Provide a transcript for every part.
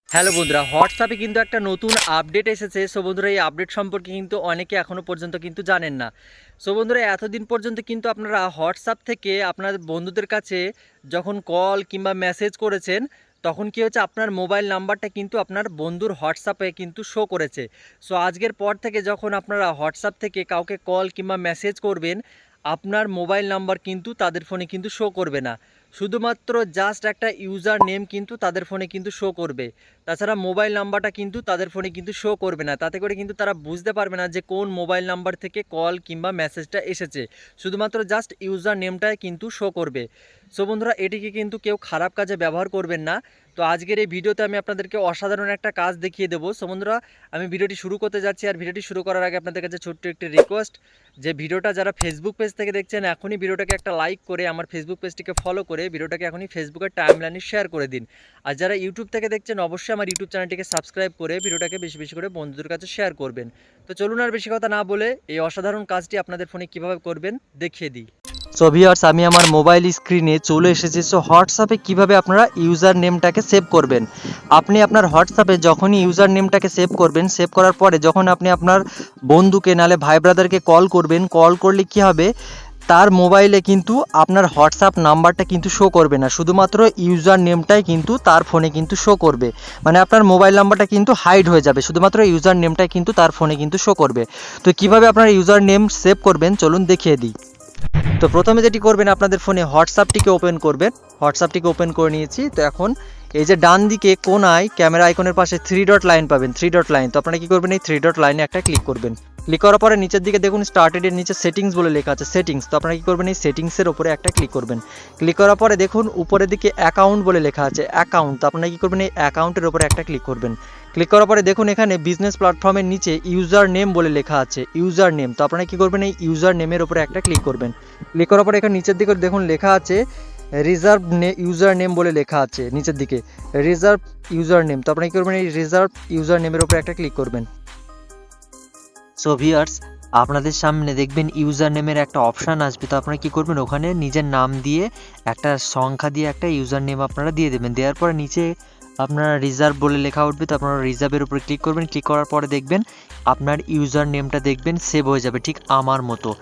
Hello বন্ধুরা, হোয়াটসঅ্যাপে কিন্তু একটা নতুন আপডেট এসেছে। সো বন্ধুরা, এই আপডেট সম্পর্কে কিন্তু অনেকে এখনও পর্যন্ত কিন্তু জানেন না। সো বন্ধুরা, এতদিন পর্যন্ত কিন্তু আপনারা হোয়াটসঅ্যাপ থেকে আপনার বন্ধুদের কাছে যখন কল কিংবা মেসেজ করেছেন, তখন কী হচ্ছে, আপনার মোবাইল নাম্বারটা কিন্তু আপনার বন্ধুর হোয়াটসঅ্যাপে কিন্তু শো করেছে। সো আজকের পর থেকে যখন আপনারা হোয়াটসঅ্যাপ থেকে কাউকে কল কিংবা মেসেজ করবেন, আপনার মোবাইল নাম্বার কিন্তু তাদের ফোনে কিন্তু শো করবে না। শুধুমাত্র জাস্ট একটা ইউজার নেম কিন্তু তাদের ফোনে কিন্তু শো করবে। তাছাড়া মোবাইল নাম্বারটা কিন্তু তাদের ফোনে কিন্তু শো করবে না। তাতে করে কিন্তু তারা বুঝতে পারবে না যে কোন মোবাইল নাম্বার থেকে কল কিংবা মেসেজটা এসেছে। শুধুমাত্র জাস্ট ইউজার নেমটাই কিন্তু শো করবে। সো বন্ধুরা, এটিকে কিন্তু কেউ খারাপ কাজে ব্যবহার করবেন না। তো আজকের এই ভিডিওতে আমি আপনাদেরকে অসাধারণ একটা কাজ দেখিয়ে দেবো। সো বন্ধুরা, আমি ভিডিওটি শুরু করতে যাচ্ছি। আর ভিডিওটি শুরু করার আগে আপনাদের কাছে ছোট্ট একটি রিকোয়েস্ট, যে ভিডিওটা যারা ফেসবুক পেজ থেকে দেখছেন, এখনই ভিডিওটাকে একটা লাইক করে আমার ফেসবুক পেজটিকে ফলো করে ভিডিওটাকে এখনই ফেসবুকের টাইমলাইনে শেয়ার করে দিন। আর যারা ইউটিউব থেকে দেখছেন, অবশ্যই আমার ইউটিউব চ্যানেলটিকে সাবস্ক্রাইব করে ভিডিওটাকে বেশি বেশি করে বন্ধুদের কাছে শেয়ার করবেন। তো চলুন আর বেশি কথা না বলে এই অসাধারণ কাজটি আপনাদের ফোনে কিভাবে করবেন দেখিয়ে দিই। সো ভিউয়ার্স, আমি আমার মোবাইল স্ক্রিনে চলে এসেছি। সো হোয়াটসঅ্যাপে কিভাবে আপনারা ইউজার নেমটাকে সেভ করবেন। আপনি আপনার হোয়াটসঅ্যাপে যখনই ইউজার নেমটাকে সেভ করবেন, সেভ করার পরে যখন আপনি আপনার বন্ধুকে নালে ভাই ব্রাদারকে কল করবেন, কল করলে কি হবে, তার মোবাইলে কিন্তু আপনার হোয়াটসঅ্যাপ নাম্বারটা কিন্তু শো করবে না, শুধুমাত্র ইউজার নেমটাই কিন্তু তার ফোনে কিন্তু শো করবে। মানে আপনার মোবাইল নাম্বারটা কিন্তু হাইড হয়ে যাবে, শুধুমাত্র ইউজার নেমটাই কিন্তু তার ফোনে কিন্তু শো করবে। তো কিভাবে আপনার ইউজার নেম সেভ করবেন চলুন দেখিয়ে দিই। তো প্রথমে যেটি করবেন, আপনাদের ফোনে হোয়াটসঅ্যাপটিকে ওপেন করবেন। হোয়াটসঅ্যাপটিকে ওপেন করে নিয়েছি। তো এখন এই যে ডান দিকে কোনায় ক্যামেরা আইকনের পাশে 3 ডট লাইন পাবেন, 3 ডট লাইন। তো আপনারা কী করবেন, এই 3 ডট লাইনে একটা ক্লিক করবেন। ক্লিক করার পরে নিচের দিকে দেখুন স্টার্টেডের নিচে সেটিংস বলে লেখা আছে, সেটিংস। তো আপনারা কী করবেন, এই সেটিংসের ওপরে একটা ক্লিক করবেন। ক্লিক করার পরে দেখুন উপরের দিকে অ্যাকাউন্ট বলে লেখা আছে, অ্যাকাউন্ট। তো আপনারা কী করবেন, এই অ্যাকাউন্টের ওপরে একটা ক্লিক করবেন। ক্লিক করার পরে দেখুন এখানে বিজনেস প্ল্যাটফর্মের নিচে ইউজার নেম বলে লেখা আছে, ইউজার নেম। তো আপনারা কী করবেন, এই ইউজার নেমের ওপরে একটা ক্লিক করবেন। ক্লিক করার পরে এখানে নিচের দিকে দেখুন লেখা আছে রিজার্ভ ইউজার নেম বলে লেখা আছে নিচের দিকে, রিজার্ভ ইউজার নেম। তো আপনারা কী করবেন, এই রিজার্ভ ইউজার নেমের ওপরে একটা ক্লিক করবেন। সো ভিউয়ার্স, আপনাদের সামনে দেখবেন ইউজার নেমের একটা অপশান আসবে। তো আপনারা কী করবেন, ওখানে নিজের নাম দিয়ে একটা সংখ্যা দিয়ে একটা ইউজার নেম আপনারা দিয়ে দেবেন। দেওয়ার পরে নিচে আপনারা রিজার্ভ বলে লেখা উঠবে। তো আপনারা রিজার্ভের উপরে ক্লিক করবেন। ক্লিক করার পরে দেখবেন আপনার ইউজার নেমটা দেখবেন সেভ হয়ে যাবে, ঠিক আমার মতো।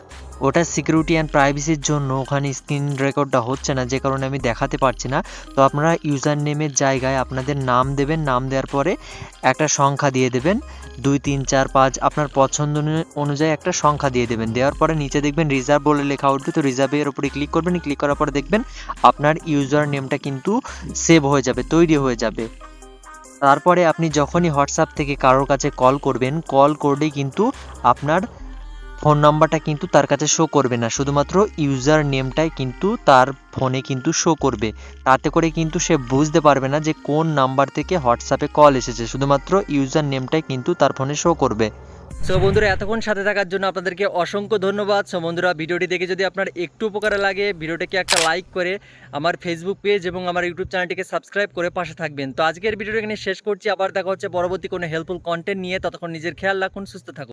ওটা সিকিউরিটি অ্যান্ড প্রাইভেসির জন্য ওখানে স্ক্রিন রেকর্ডটা হচ্ছে না, যে কারণে আমি দেখাতে পারছি না। তো আপনারা ইউজার নেমের জায়গায় আপনাদের নাম দেবেন। নাম দেওয়ার পরে একটা সংখ্যা দিয়ে দেবেন, 2 3 4 5 আপনার পছন্দ অনুযায়ী একটা সংখ্যা দিয়ে দেবেন। দেওয়ার পরে নিচে দেখবেন রিজার্ভ বলে লেখা উঠবে। তো রিজার্ভের উপরে ক্লিক করবেন। ক্লিক করার পরে দেখবেন আপনার ইউজার নেমটা কিন্তু সেভ হয়ে যাবে, তৈরি হয়ে যাবে। তারপরে আপনি যখনই হোয়াটসঅ্যাপ থেকে কারোর কাছে কল করবেন, কল করলেই কিন্তু আপনার ফোন নাম্বারটা কিন্তু তার কাছে শো করবে না, শুধুমাত্র ইউজার নেমটাই কিন্তু তার ফোনে কিন্তু শো করবে। তাতে করে কিন্তু সে বুঝতে পারবে না যে কোন নাম্বার থেকে হোয়াটসঅ্যাপে কল এসেছে, শুধুমাত্র ইউজার নেমটাই কিন্তু তার ফোনে শো করবে। সো বন্ধুরা, এতক্ষণ সাথে থাকার জন্য আপনাদেরকে অসংখ্য ধন্যবাদ। সো বন্ধুরা, ভিডিওটি দেখে যদি আপনার একটু উপকারে লাগে, ভিডিওটিকে একটা লাইক করে আমার ফেসবুক পেজ এবং আমার ইউটিউব চ্যানেলটিকে সাবস্ক্রাইব করে পাশে থাকবেন। তো আজকের ভিডিওটা এখানে শেষ করছি। আবার দেখা হচ্ছে পরবর্তী কোনো হেল্পফুল কন্টেন্ট নিয়ে। ততক্ষণ নিজের খেয়াল রাখুন, সুস্থ থাকুন।